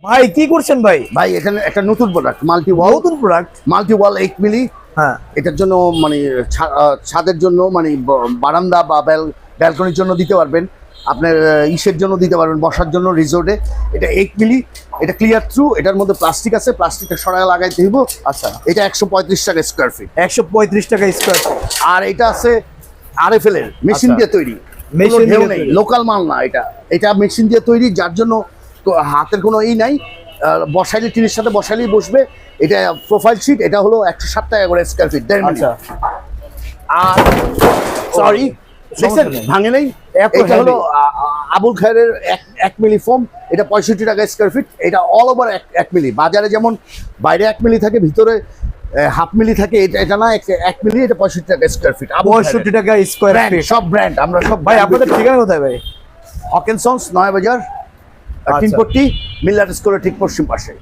ভাই কি করছেন ভাই? ভাই এখানে একটা নতুন প্রোডাক্ট মাল্টি ওয়াল। নতুন প্রোডাক্ট। মাল্টি ওয়াল 8 মিলি। হ্যাঁ, এটার জন্য মানে ছাদের জন্য মানে বারান্দা বা ব্যালকনির জন্য দিতে পারবেন, আপনার ইসের জন্য দিতে পারবেন, বসার জন্য রিসোর্টে। এটা 8 মিলি, এটা ক্লিয়ার থ্রু, এটার মধ্যে প্লাস্টিক আছে, প্লাস্টিকটা সরাই লাগাইতে হইব। আচ্ছা, এটা 135 টাকা স্কোয়ার ফিট। 135 টাকা স্কোয়ার ফিট। আর এটা আছে আরএফএল এর মেশিন আচ্ছা। দিয়ে তৈরি, মেশিন মেশিন দিয়ে নেই, তৈরি। লোকাল মাল না। এটা মেশিন দিয়ে তৈরি, যার জন্য হাতের কোনো নাই। বসাইলে টিনের সাথে বসাইলেই বসবে। এটা প্রোফাইল শিট, এটা হলো 160 টাকা করে স্কোয়ার ফিট, 1.5 মিলি। আচ্ছা, আর সরি, দেখছেন নেই। ভাঙে নেই। এত এটা হলো heavy। আবুল খায়ের 1 মিলি ফোম, এটা 65 টাকা স্কোয়ার ফিট। এটা অল ওভার 1 মিলি। বাজারে যেমন বাইরে 1 মিলি থাকে, ভিতরে হাফ মিলি থাকে, এটা না, 1 মিলি, এটা 65 টাকা স্কোয়ার ফিট। 65 টাকা স্কোয়ার ফিট। সব ব্র্যান্ড, আমরা সব ভাই আপনাদের ঠিকানা কোথায় ভাই? হকেনসন্স, নয়া বাজার, আচ্ছা। তিনপট্টি, মিল্লার স্কুলের ঠিক পশ্চিম পাশে।